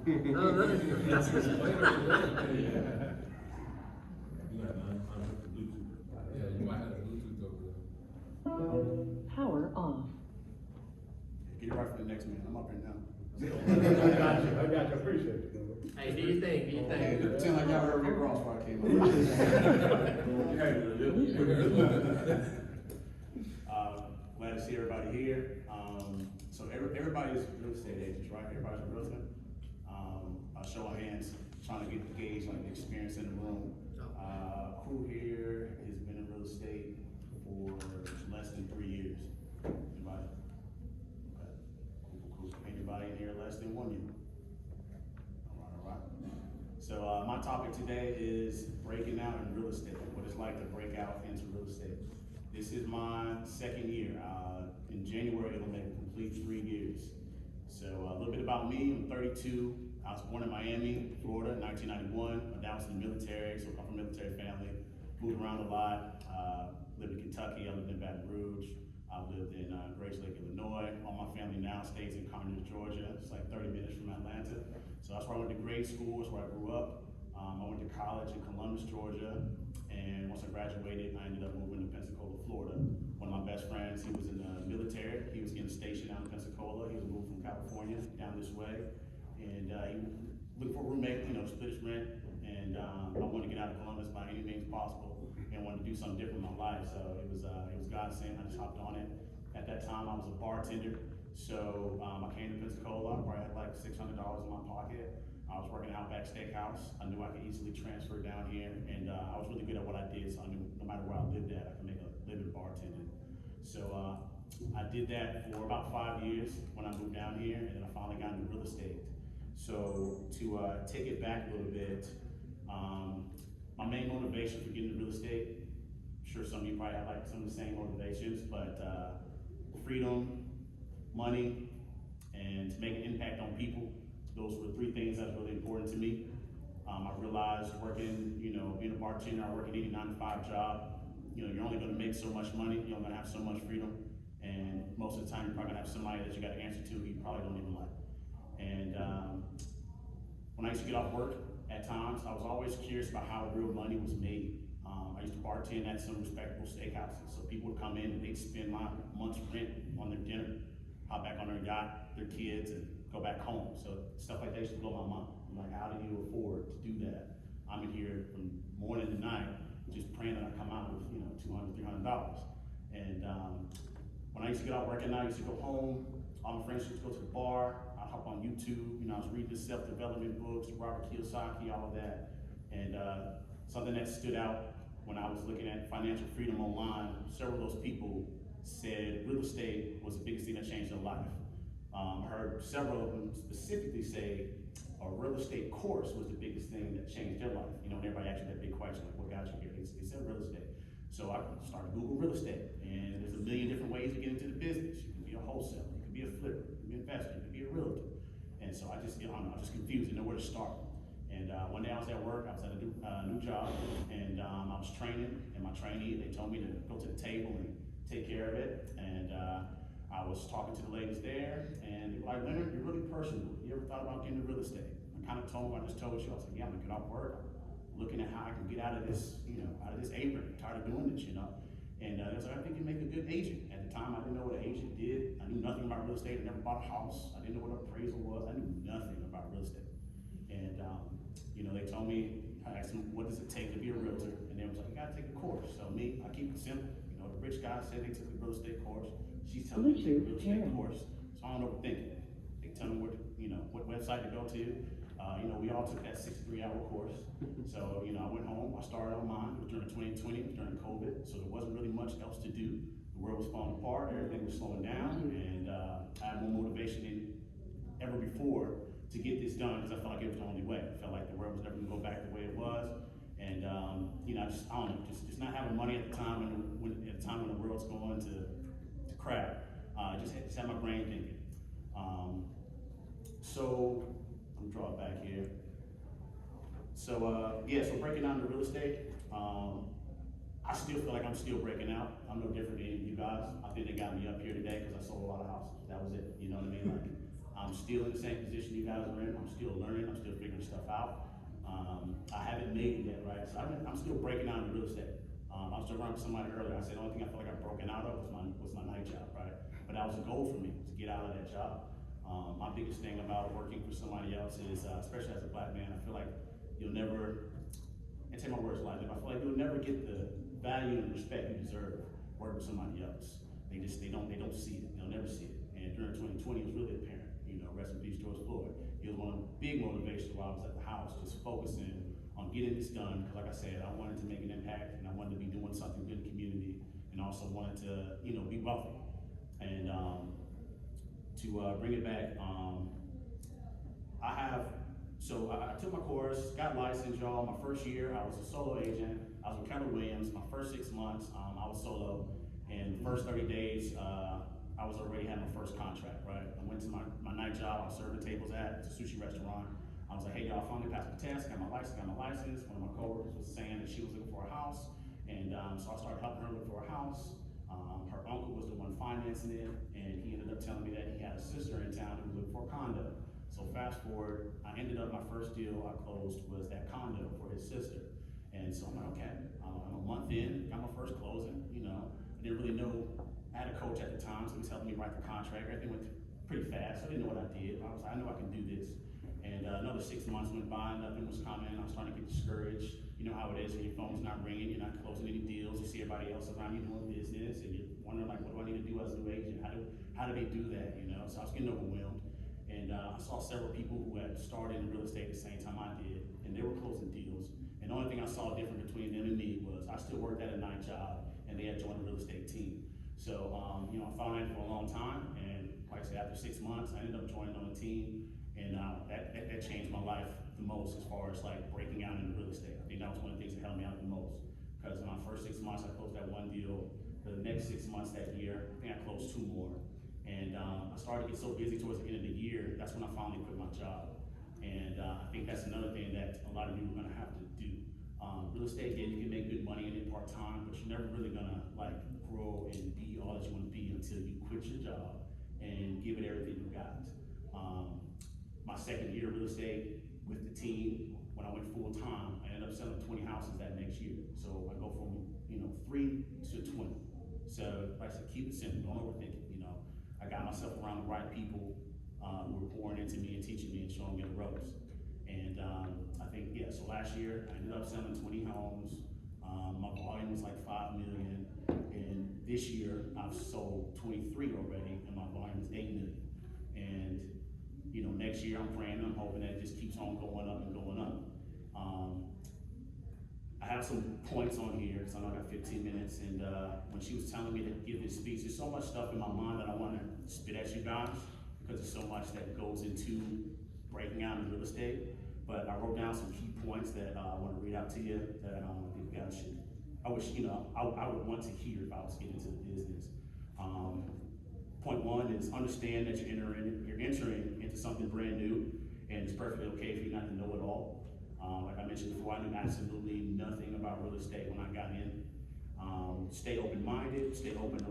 No, that's his plan. Yeah, you might have a Bluetooth over there. Power off. Get it right for the next man, I'm up here now. I got you, appreciate it. Hey, do you think, do you think? Pretend like y'all heard Rick Ross before I came up. Glad to see everybody here. So everybody's real estate agents, right? Everybody's a realtor. I'll show of hands, trying to get the gauge, like the experience in the room. Who here has been in real estate for less than 3 years? Anybody? Okay. Cool. Anybody in here less than 1 year? All right. So my topic today is breaking out in real estate, what it's like to break out into real estate. This is my second year. In January, it'll make a complete 3 years. So a little bit about me, I'm 32. I was born in Miami, Florida in 1991. My dad was in the military, so I'm from a military family. Moved around a lot. Lived in Kentucky, I lived in Baton Rouge. I lived in Grace Lake, Illinois. All my family now stays in Conyers, Georgia. It's like 30 minutes from Atlanta. So that's where I went to grade school, that's where I grew up. I went to college in Columbus, Georgia. And once I graduated, I ended up moving to Pensacola, Florida. One of my best friends, he was in the military. He was getting stationed out in Pensacola. He was moved from California down this way. And he looked for a roommate, split his rent. And I wanted to get out of Columbus by any means possible and wanted to do something different in my life. So it was God saying, I just hopped on it. At that time, I was a bartender. So I came to Pensacola, where I had like $600 in my pocket. I was working at Outback Steakhouse. I knew I could easily transfer down here, and I was really good at what I did, so I knew no matter where I lived at, I could make a living bartending. So I did that for about 5 years when I moved down here, and then I finally got into real estate. So to take it back a little bit, my main motivation for getting into real estate, I'm sure some of you probably have like some of the same motivations, but freedom, money, and to make an impact on people. Those were 3 things that's really important to me. I realized working, being a bartender, I work an 80, 9 to 5 job. You're only gonna make so much money, you're only gonna have so much freedom. And most of the time, you're probably gonna have somebody that you gotta answer to who you probably don't even like. And when I used to get off work, at times, I was always curious about how real money was made. I used to bartend at some respectable steakhouses. So people would come in and they'd spend my month's rent on their dinner, hop back on their yacht, their kids, and go back home. So stuff like that used to blow my mind. I'm like, how do you afford to do that? I'm in here from morning to night, just praying that I come out with, $200, $300. And when I used to get out working, I used to go home. All my friends used to go to the bar. I'd hop on YouTube. I was reading the self-development books, Robert Kiyosaki, all of that. And something that stood out when I was looking at financial freedom online, several of those people said real estate was the biggest thing that changed their life. I heard several of them specifically say a real estate course was the biggest thing that changed their life. And everybody asked you that big question, like, what got you here? They said real estate. So I started Google real estate, and there's a million different ways to get into the business. You can be a wholesaler, you can be a flipper, you can be an investor, you can be a realtor. And so I just, I don't know, I was just confused, didn't know where to start. And one day I was at work, I was at a new job, and I was training, and my trainee, they told me to go to the table and take care of it. And I was talking to the ladies there, and they were like, Leonard, you're really personable. You ever thought about getting into real estate? I kind of told them, I just told you, I was like, yeah, I'm gonna get off work. I'm looking at how I can get out of this, out of this apron. I'm tired of doing this, And they was like, I think you make a good agent. At the time, I didn't know what an agent did. I knew nothing about real estate. I never bought a house. I didn't know what appraisal was. I knew nothing about real estate. And they told me, I asked them, what does it take to be a realtor? And they was like, you gotta take a course. So me, I keep it simple. The rich guy said they took a real estate course. She's telling me to take a real estate course. So I don't overthink it. They tell me what website to go to. We all took that 63-hour course. So, I went home, I started on mine. It was during 2020, it was during COVID. So there wasn't really much else to do. The world was falling apart, everything was slowing down. And I had more motivation than ever before to get this done, because I felt like it was the only way. I felt like the world was never gonna go back the way it was. And I don't know, just not having money at the time when the world's going to crap. Just had my brain thinking. So let me draw it back here. So so breaking down the real estate, I still feel like I'm still breaking out. I'm no different than any of you guys. I think they got me up here today because I sold a lot of houses. That was it. You know what I mean? Like, I'm still in the same position you guys are in. I'm still learning. I'm still figuring stuff out. I haven't made it yet, right? So I'm still breaking out in real estate. I was just around with somebody earlier. I said the only thing I feel like I've broken out of was my night job, right? But that was a goal for me to get out of that job. My biggest thing about working for somebody else is, especially as a black man, I feel like you'll never, and take my words lightly, but I feel like you'll never get the value and respect you deserve working with somebody else. They don't see it. They'll never see it. And during 2020, it was really apparent. You know, rest in peace, George Floyd. He was one of the big motivations while I was at the house, just focusing on getting this done. Because like I said, I wanted to make an impact, and I wanted to be doing something good in the community, and also wanted to, you know, be wealthy. And to bring it back, I took my course, got licensed, y'all. My first year, I was a solo agent. I was with Keller Williams. My first 6 months, I was solo. And the first 30 days, I was already had my first contract, right? I went to my night job. I was serving tables at a sushi restaurant. I was like, hey, y'all, I finally passed my test, got my license. One of my coworkers was saying that she was looking for a house. And so I started helping her look for a house. Her uncle was the one financing it, and he ended up telling me that he had a sister in town who was looking for a condo. So fast forward, I ended up, my first deal I closed was that condo for his sister. And so I'm like, okay, I'm a month in, got my first closing, you know. I didn't really know, I had a coach at the time, so he was helping me write the contract. Everything went pretty fast, so I didn't know what I did. I was like, I know I can do this. And another 6 months went by, nothing was coming. I was starting to get discouraged. You know how it is when your phone's not ringing, you're not closing any deals, you see everybody else around you doing business, and you're wondering like, what do I need to do as a new agent? How do they do that, you know? So I was getting overwhelmed. And I saw several people who had started in real estate at the same time I did, and they were closing deals. And the only thing I saw different between them and me was I still worked at a night job, and they had joined a real estate team. So, you know, I followed that for a long time, and like I said, after 6 months, I ended up joining on a team, and that changed my life the most as far as like breaking out into real estate. I think that was one of the things that helped me out the most, because in my first 6 months, I closed that one deal. The next 6 months that year, I think I closed 2 more. And I started to get so busy towards the end of the year, that's when I finally quit my job. And I think that's another thing that a lot of you are gonna have to do. Real estate, yeah, you can make good money in it part-time, but you're never really gonna like grow and be all that you wanna be until you quit your job and give it everything you got. My second year of real estate with the team, when I went full-time, I ended up selling 20 houses that next year. So I go from, you know, 3 to 20. So like I said, keep it simple, don't overthink it, you know. I got myself around the right people who were pouring into me and teaching me and showing me the ropes. And I think, yeah, so last year I ended up selling 20 homes. My volume was like 5 million. And this year I've sold 23 already, and my volume is 8 million. And you know, next year I'm praying, I'm hoping that it just keeps on going up and going up. I have some points on here, so I know I got 15 minutes, and when she was telling me to give this speech, there's so much stuff in my mind that I want to spit at you guys, because there's so much that goes into breaking out in real estate. But I wrote down some key points that I want to read out to you that I think you guys should, I wish, you know, I would want to hear if I was getting into the business. Point 1 is understand that you're entering into something brand new, and it's perfectly okay for you not to know it all. Like I mentioned before, I knew absolutely nothing about real estate when I got in. Stay open-minded, stay open to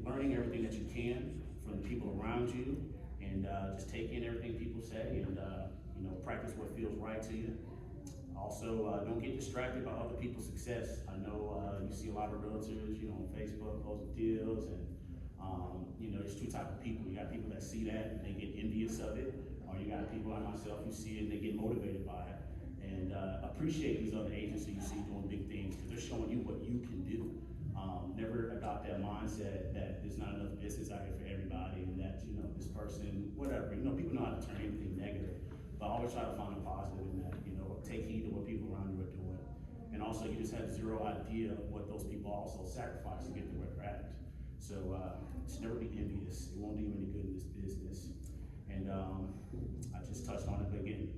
learning everything that you can from the people around you, and just take in everything people say, and you know, practice what feels right to you. Also, don't get distracted by other people's success. I know you see a lot of realtors, you know, on Facebook closing deals, and you know, there's 2 types of people. You got people that see that and they get envious of it, or you got people like myself who see it and they get motivated by it. And appreciate these other agents that you see doing big things, because they're showing you what you can do. Never adopt that mindset that there's not enough business out here for everybody, and that, you know, this person, whatever. You know, people know how to turn anything negative, but I always try to find a positive in that. You know, take heed to what people around you are doing. And also, you just have 0 idea of what those people also sacrifice to get to where they're at. So just never be envious. It won't do you any good in this business. And I just touched on it, but again,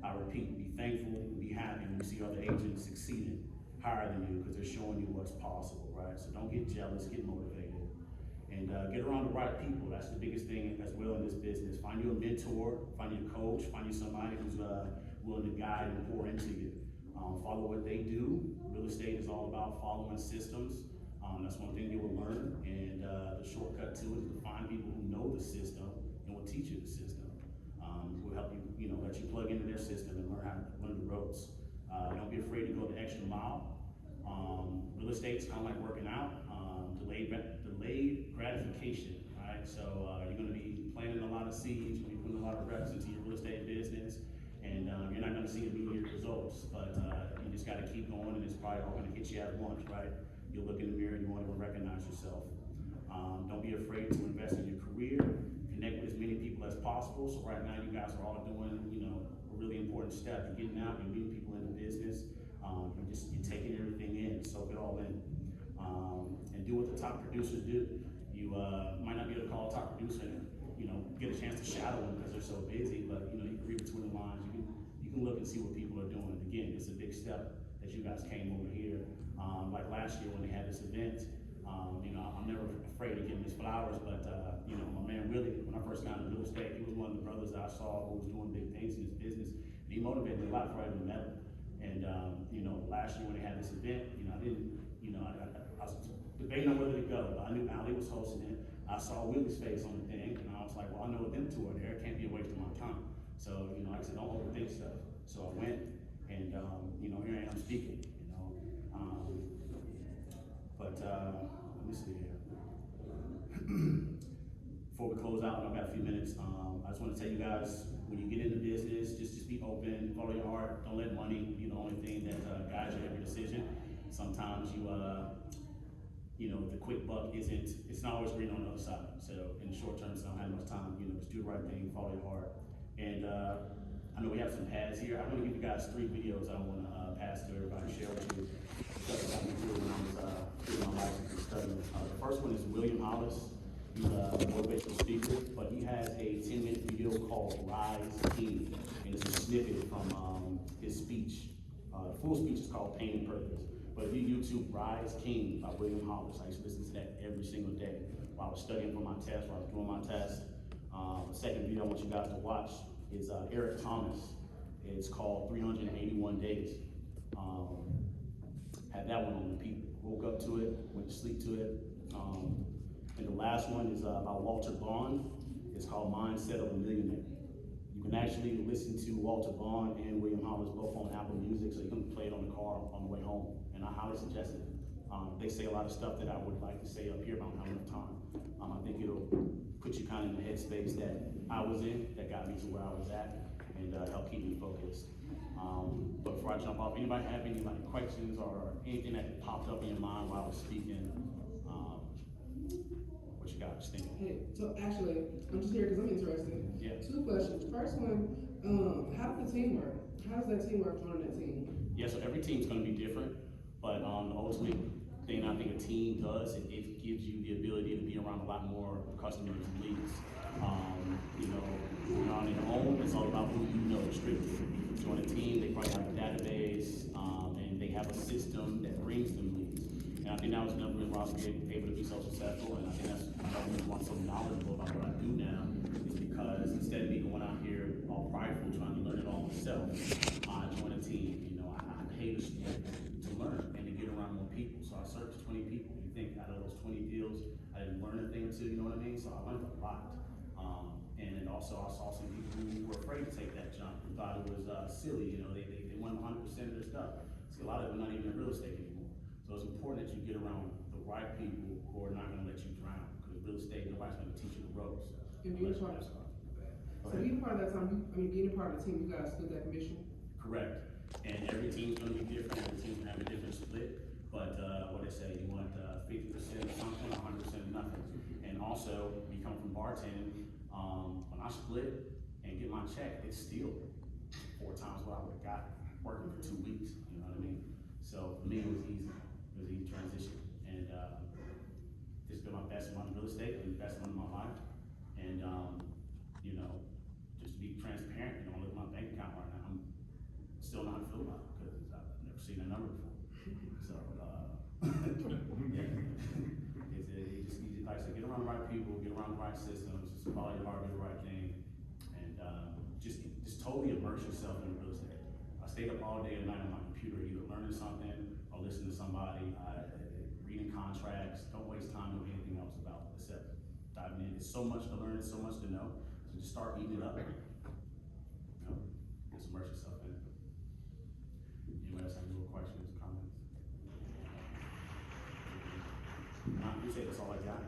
I repeat, be thankful, be happy when you see other agents succeeding higher than you, because they're showing you what's possible, right? So don't get jealous, get motivated, and get around the right people. That's the biggest thing as well in this business. Find you a mentor, find you a coach, find you somebody who's willing to guide and pour into you. Follow what they do. Real estate is all about following systems. That's one thing you will learn, and the shortcut to it is to find people who know the system and will We'll teach you the system. We'll help you, let you plug into their system and learn the ropes. Don't be afraid to go the extra mile. Real estate's kind of like working out, delayed gratification, right? So you're gonna be planting a lot of seeds, you're gonna be putting a lot of reps into your real estate business, and you're not gonna see immediate results, but you just gotta keep going, and it's probably all gonna hit you at once, right? You'll look in the mirror and you won't even recognize yourself. Don't be afraid to invest in your career, connect with as many people as possible. So right now you guys are all doing, a really important step. You're getting out, you're meeting people in the business, you're taking everything in, soak it all in. And do what the top producers do. You might not be able to call a top producer and get a chance to shadow them because they're so busy, but you can read between the lines. You can look and see what people are doing. Again, it's a big step that you guys came over here. Like last year when they had this event, I'm never afraid of giving his flowers, but my man Willie, when I first got into real estate, he was one of the brothers that I saw who was doing big things in his business, and he motivated me a lot before I even met him. And last year when they had this event, I was debating on whether to go, but I knew Ali was hosting it. I saw Willie's face on the thing, and I was like, well, I know them two are there. It can't be a waste of my time. So, like I said, don't overthink stuff. So I went, and here I am speaking. Let me see here. Before we close out, I've got a few minutes. I just want to tell you guys, when you get into business, just be open, follow your heart. Don't let money be the only thing that guides your every decision. Sometimes the quick buck it's not always green on the other side. So in the short term, so I don't have much time, just do the right thing, follow your heart. And I know we have some pads here. I want to give you guys 3 videos I want to pass to everybody, share with you. Stuff that I went through when I was doing my license and studying. The first one is William Hollis. He's a motivational speaker, but he has a 10-minute video called Rise King, and it's a snippet from his speech. The full speech is called Pain and Purpose. But if you YouTube Rise King by William Hollis, I used to listen to that every single day while I was studying for my test, while I was doing my test. The second video I want you guys to watch is Eric Thomas. It's called 381 Days. Had that one on repeat. Woke up to it, went to sleep to it. And the last one is by Walter Bond. It's called Mindset of a Millionaire. You can actually listen to Walter Bond and William Hollis both on Apple Music, so you can play it on the car on the way home. And I highly suggest it. They say a lot of stuff that I would like to say up here, but I don't have enough time. I think it'll put you kind of in the headspace that I was in, that got me to where I was at, and help keep me focused. But before I jump off, anybody have any questions or anything that popped up in your mind while I was speaking? What you got? Just thinking. Hey, so actually, I'm just here because I'm interested. Yeah. 2 questions. First one, how does the team work? How does that team work joining that team? Yeah, so every team's going to be different, but the ultimate thing I think a team does, it gives you the ability to be around a lot more customers and leads. When you're on your own, it's all about who you know strictly. Join a team, they probably have a database, and they have a system that brings them leads. And I think that was another reason why I was able to be so successful, and I think that's another reason why I'm so knowledgeable about what I do now, is because instead of me going out here all prideful trying to learn it all myself, I joined a team. I pay to learn and to get around more people. So I searched 20 people. You think out of those 20 deals, I didn't learn a thing or two, you know what I mean? So I learned a lot. And then also I saw some people who were afraid to take that jump, who thought it was silly, they won 100% of their stuff. So a lot of them are not even in real estate anymore. So it's important that you get around the right people who are not gonna let you drown, because real estate, nobody's gonna teach you the ropes. And being a part of being a part of that time, being a part of the team, you guys split that commission? Correct. And every team's gonna be different, every team's gonna have a different split, but what they say, you want 50% of something, 100% of nothing. And also, you come from bartending, when I split and get my check, it's still 4 times what I would've got working for 2 weeks, you know what I mean? So for me, it was easy. It was an easy transition. And this has been my best month in real estate, and the best month of my life. And just to be transparent, I look at my bank account right now, I'm still not feeling about it because I've never seen a number before. So yeah. It's like I said, get around the right people, get around the right systems, just follow your heart, do the right thing, and just totally immerse yourself in real estate. I stayed up all day and night on my computer, either learning something or listening to somebody, reading contracts. Don't waste time doing anything else about it except diving in. It's so much to learn, it's so much to know. So to just start eating it up. You know, just immerse yourself in it. Anybody else have any more questions, comments? You say that's all I got?